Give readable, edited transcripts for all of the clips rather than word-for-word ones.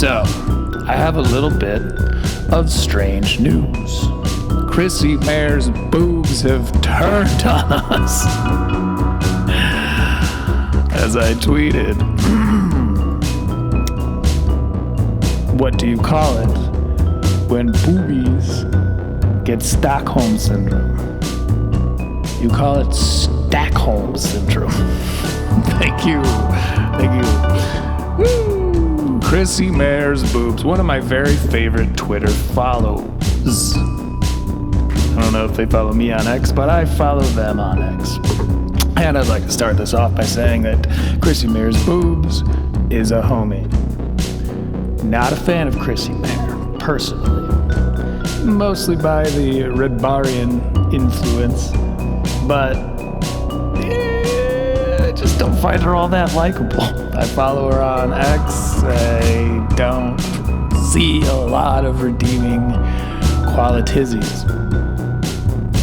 So, I have a little bit of strange news. Chrissie Mayr's boobs have turned on us. As I tweeted, what do you call it when boobies get Stockholm Syndrome? You call it Stockholm Syndrome. Thank you. Woo! Chrissie Mayr's boobs, one of my very favorite Twitter follows. I don't know if they follow me on X, but I follow them on X. And I'd like to start this off by saying that Chrissie Mayr's boobs is a homie. Not a fan of Chrissie Mayr, personally. Mostly by the Red Barian influence. But I just don't find her all that likable. I follow her on X. I don't see a lot of redeeming qualities.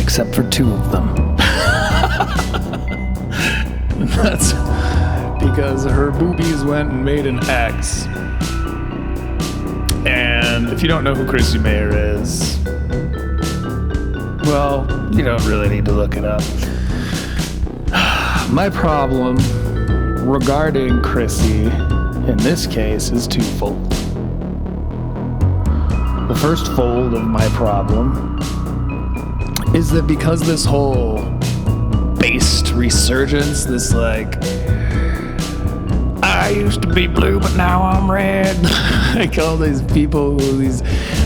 Except for two of them. And that's because her boobies went and made an X. And if you don't know who Chrissie Mayr is, well, you don't really need to look it up. My problem regarding Chrissie in this case is twofold. The first fold of my problem is that because this whole based resurgence, this like, I used to be blue but now I'm red, like all these people, these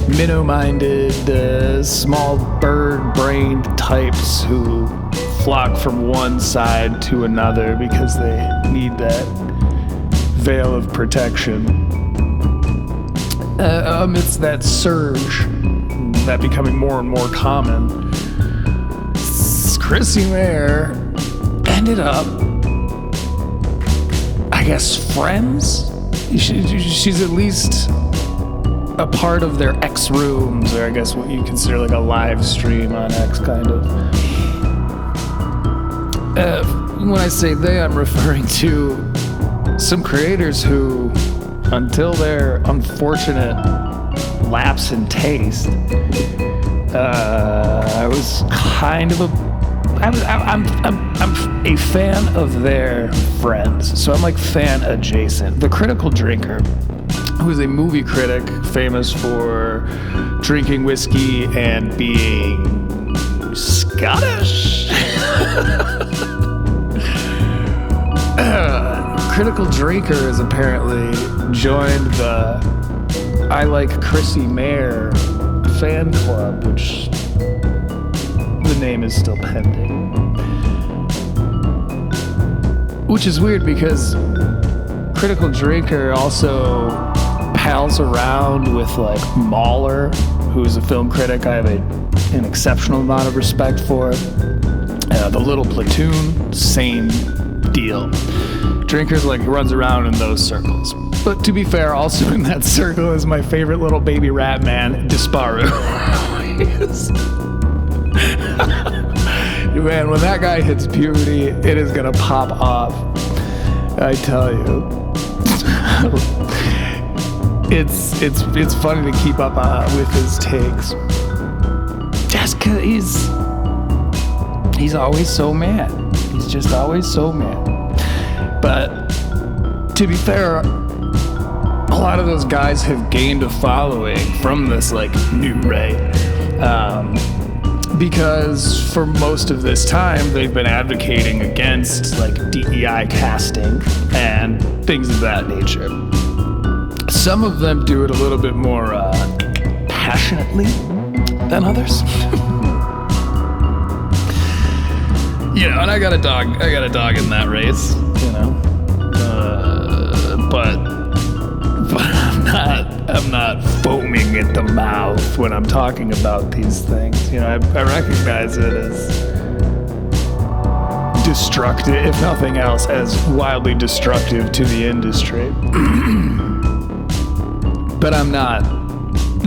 minnow-minded, small bird-brained types who flock from one side to another because they need that veil of protection. Amidst that surge, that becoming more and more common, Chrissie Mayr ended up, I guess, friends? She's at least a part of their X rooms, or I guess what you consider like a live stream on X, kind of. When I say they, I'm referring to some creators who, until their unfortunate lapse in taste, I was kind of I'm a fan of their friends, so I'm like fan adjacent. The Critical Drinker, who is a movie critic famous for drinking whiskey and being Scottish. Critical Drinker has apparently joined the I Like Chrissie Mayr fan club, which the name is still pending. Which is weird because Critical Drinker also pals around with like Mahler, who's a film critic I have an exceptional amount of respect for. The Little Platoon, same deal. Drinker's like runs around in those circles. But to be fair, also in that circle is my favorite little baby rat man, Disparu. Man, when that guy hits puberty, it is gonna pop off. I tell you. It's funny to keep up with his takes. Just 'cause he's always so mad. He's just always so mad. But to be fair, a lot of those guys have gained a following from this like new right. Because for most of this time, they've been advocating against like DEI casting and things of that nature. Some of them do it a little bit more passionately than others. You know, and I got a dog in that race, you know. But I'm not foaming at the mouth when I'm talking about these things. You know, I recognize it as destructive, if nothing else, as wildly destructive to the industry. But I'm not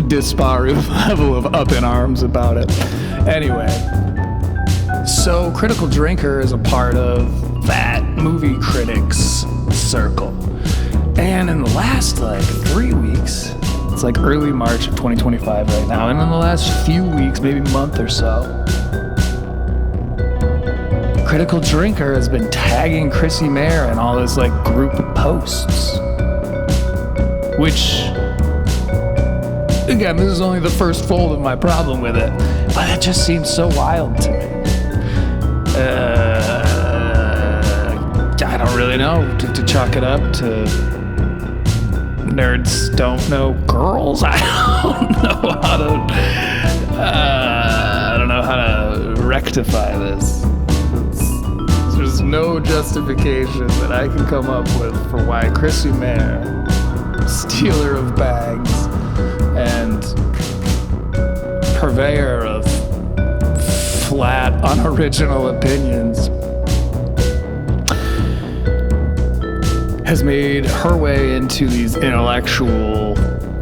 Disparu level of up in arms about it. Anyway, so Critical Drinker is a part of that movie critics circle. And in the last 3 weeks, it's early March of 2025 right now, and in the last few weeks, maybe month or so, Critical Drinker has been tagging Chrissie Mayr in all this group posts. Which, again, this is only the first fold of my problem with it, but it just seems so wild to me. I don't really know, to chalk it up to nerds don't know girls. I don't know how to rectify this. There's no justification that I can come up with for why Chrissie Mayr, stealer of bags and purveyor of flat, unoriginal opinions, has made her way into these intellectual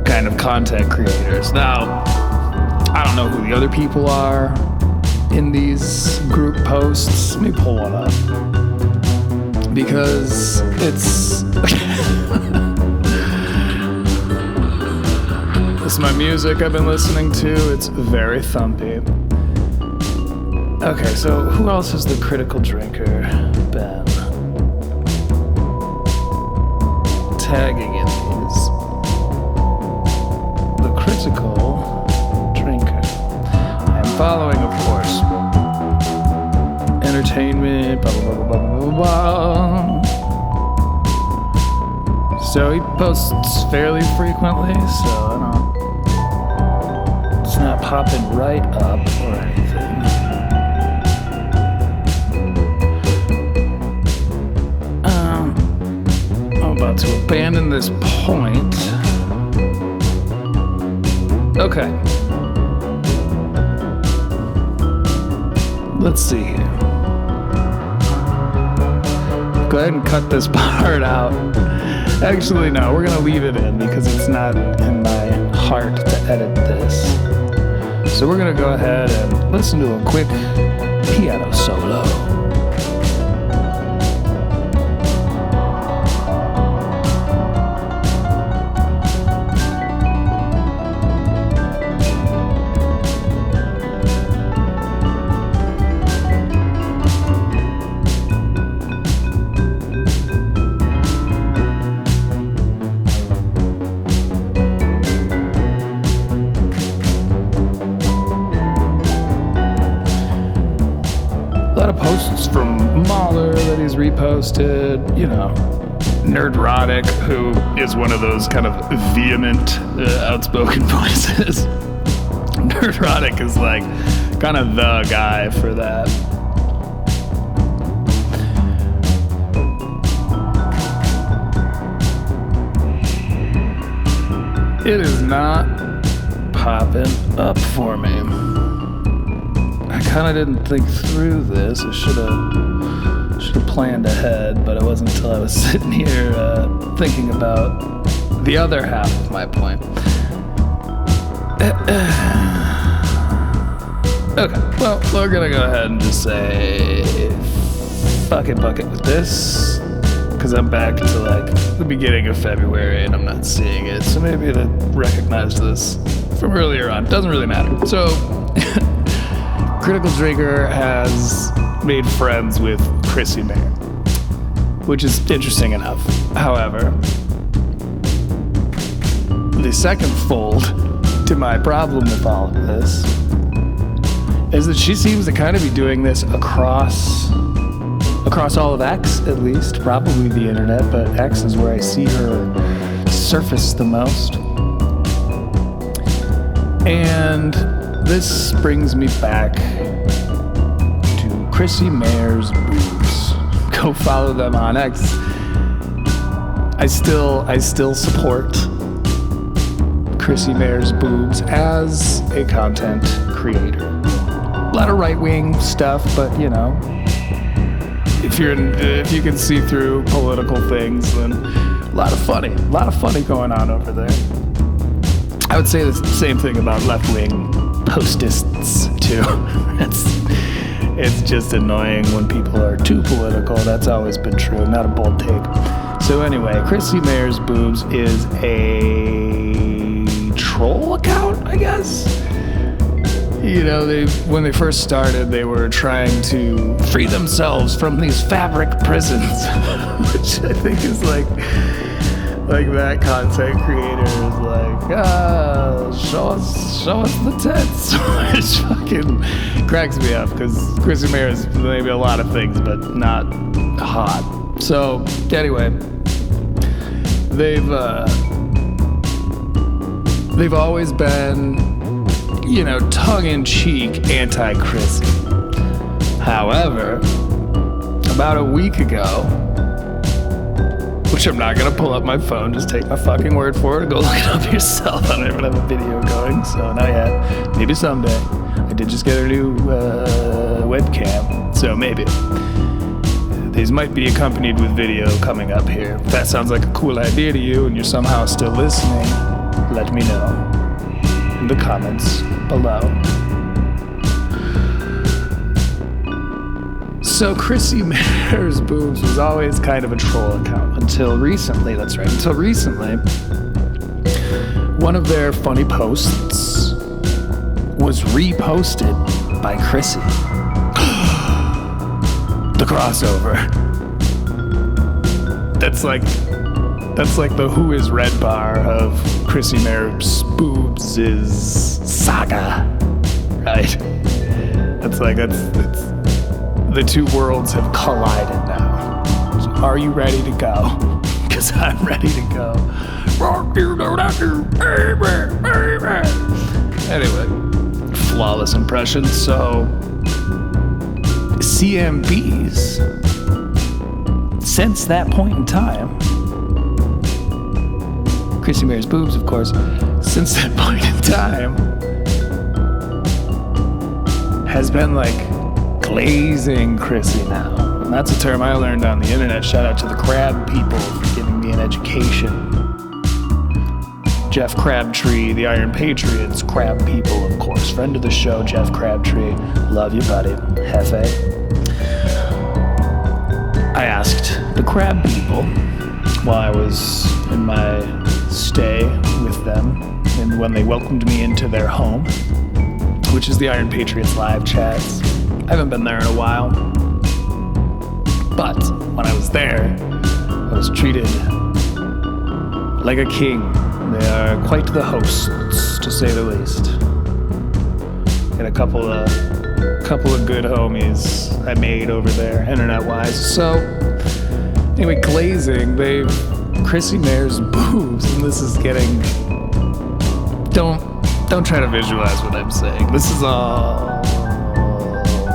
kind of content creators. Now, I don't know who the other people are in these group posts. Let me pull one up. Because it's... This is my music I've been listening to. It's very thumpy. Okay, so who else is the Critical Drinker been tagging in these? The Critical Drinker. I'm following, of course. Entertainment, blah, blah, blah, blah, blah, blah. So he posts fairly frequently, so I don't... It's not popping right up or anything. I'm about to abandon this point. Okay. Let's see here. Go ahead and cut this part out. Actually, no, we're gonna leave it in because it's not in my heart to edit this. So we're gonna go ahead and listen to a quick piano solo. Posts from Mahler that he's reposted, you know, Nerdrotic, who is one of those kind of vehement, outspoken voices. Nerdrotic is kind of the guy for that. It is not popping up for me. I kind of didn't think through this. I should have planned ahead, but it wasn't until I was sitting here thinking about the other half of my point. Okay, well, we're gonna go ahead and just say bucket with this, because I'm back to the beginning of February and I'm not seeing it, so maybe they recognized this from earlier on. Doesn't really matter. So Critical Drinker has made friends with Chrissie Mayr, which is interesting enough. However, the second fold to my problem with all of this is that she seems to kind of be doing this across all of X, at least, probably the internet, but X is where I see her surface the most. And this brings me back to Chrissie Mayr's Boobs. Go follow them on X. I still support Chrissie Mayr's Boobs as a content creator. A lot of right-wing stuff, but you know, if you can see through political things, then a lot of funny going on over there. I would say the same thing about left-wing postists too. It's just annoying when people are too political. That's always been true. Not a bold take. So anyway, Chrissie Mayr's Boobs is a troll account, I guess. You know, when they first started, they were trying to free themselves from these fabric prisons, which I think is like that content creator is like, show us the tits, which fucking cracks me up because Chrissie Mayr is maybe a lot of things, but not hot. So anyway, they've always been, you know, tongue-in-cheek anti-Chrissie. However, about a week ago, which I'm not gonna pull up my phone, just take my fucking word for it and go look it up yourself. I don't even have a video going, so not yet. Maybe someday. I did just get a new webcam, so maybe. These might be accompanied with video coming up here. If that sounds like a cool idea to you and you're somehow still listening, let me know in the comments below. So Chrissie Mayr's Boobs was always kind of a troll account until recently. That's right. Until recently, one of their funny posts was reposted by Chrissie. The crossover. That's like the Who Is Red bar of Chrissie Mayr's Boobs is saga, right? It's the two worlds have collided now. So are you ready to go? Because I'm ready to go. Anyway, flawless impression. So CMBs, since that point in time, Chrissie Mayr's Boobs, of course, since that point in time, has been like glazing Chrissie now. And that's a term I learned on the internet. Shout out to the crab people for giving me an education. Jeff Crabtree, the Iron Patriots, crab people, of course. Friend of the show, Jeff Crabtree. Love you, buddy. Hefe. I asked the crab people while I was in my stay with them and when they welcomed me into their home, which is the Iron Patriots live chats. I haven't been there in a while, but when I was there, I was treated like a king. They are quite the hosts, to say the least. Got a couple of good homies I made over there, internet-wise. So, anyway, glazing, Chrissie Mayr's Boobs, and this is getting... Don't try to visualize what I'm saying. This is all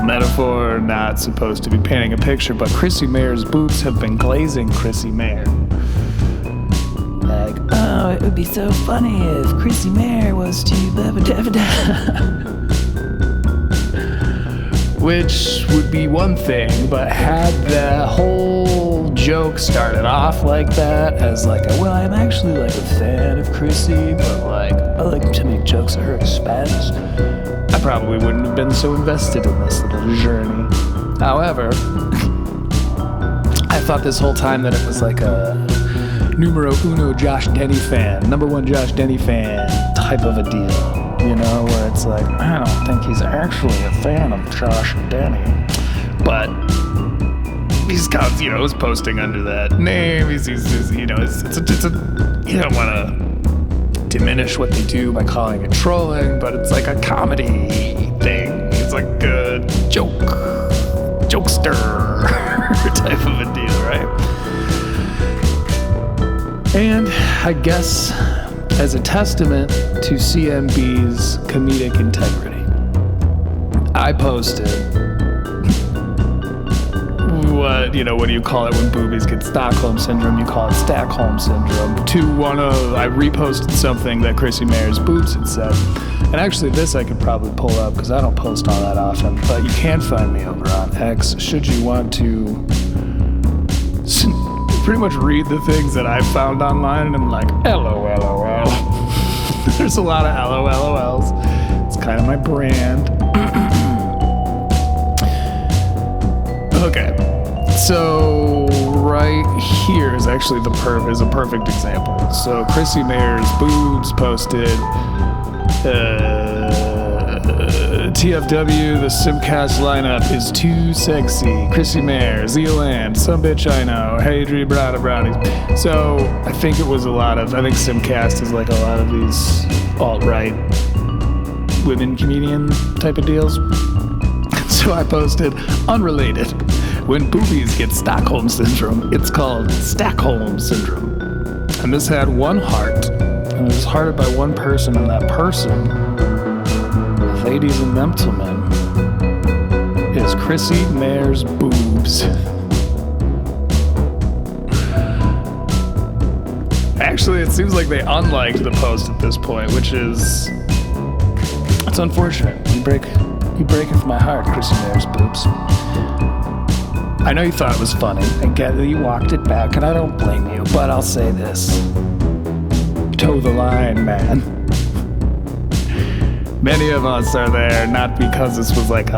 metaphor, not supposed to be painting a picture, but Chrissie Mayr's Boobs have been glazing Chrissie Mayr. Like, oh, it would be so funny if Chrissie Mayr was to blah blah blah blah. Which would be one thing, but had the whole joke started off like that, as like, well, I'm actually like a fan of Chrissie, but like, I like to make jokes at her expense, I probably wouldn't have been so invested in this little journey. However, I thought this whole time that it was like a numero uno Josh Denny fan, number one Josh Denny fan type of a deal. You know, where it's like, I don't think he's actually a fan of Josh Denny. But he's got, you know, he's posting under that name. He's you know, it's a, you don't want to diminish what they do by calling it trolling, but it's like a comedy thing. It's like a jokester type of a deal, right? And I guess as a testament to CMB's comedic integrity, I posted what do you call it when boobies get Stockholm Syndrome? You call it Stockholm Syndrome. I reposted something that Chrissie Mayr's Boobs had said. And actually this I could probably pull up because I don't post all that often, but you can find me over on X should you want to pretty much read the things that I found online, and I'm like, LOL. There's a lot of LOLs. It's kind of my brand. Okay. So right here is actually is a perfect example. So Chrissie Mayr's Boobs posted TFW, the Simcast lineup is too sexy. Chrissie Mayr, Zealand, some bitch I know, hey Dre Brada Brownies. So I think Simcast is like a lot of these alt-right women comedian type of deals. So I posted, unrelated, when boobies get Stockholm Syndrome, it's called Stockholm Syndrome. And this had one heart, and it was hearted by one person, and that person, ladies and gentlemen, is Chrissie Mayr's Boobs. Actually, it seems like they unliked the post at this point, which is... it's unfortunate. You breaketh my heart, Chrissie Mayr's Boobs. I know you thought it was funny. I get that you walked it back, and I don't blame you, but I'll say this. Toe the line, man. Many of us are there not because this was like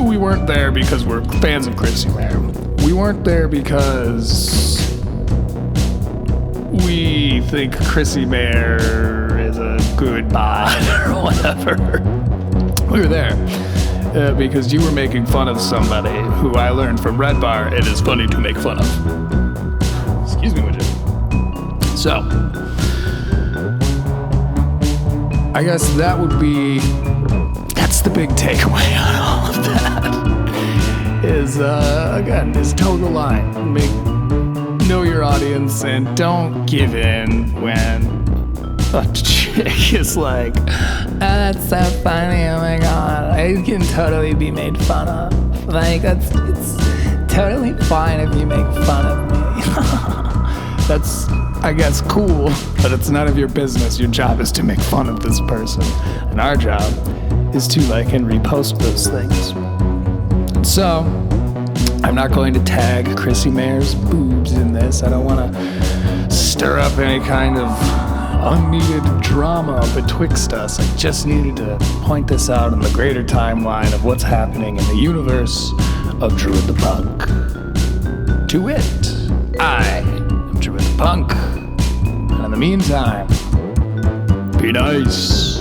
we weren't there because we're fans of Chrissie Mayr. We weren't there because we think Chrissie Mayr is a good bot or whatever. We were there because you were making fun of somebody who I learned from Red Bar it is funny to make fun of. Excuse me, would you? So, I guess that's the big takeaway on all of that. Is toe the line. Know your audience and don't give in when a chick is like, oh, that's so funny, oh my god, I can totally be made fun of. Like, it's totally fine if you make fun of me. That's, I guess, cool, but it's none of your business. Your job is to make fun of this person, and our job is to like and repost those things. So, I'm not going to tag Chrissie Mayr's Boobs in this. I don't want to stir up any kind of unneeded drama betwixt us. I just needed to point this out in the greater timeline of what's happening in the universe of Druid the Punk. To wit, I am Druid the Punk. And in the meantime, be nice.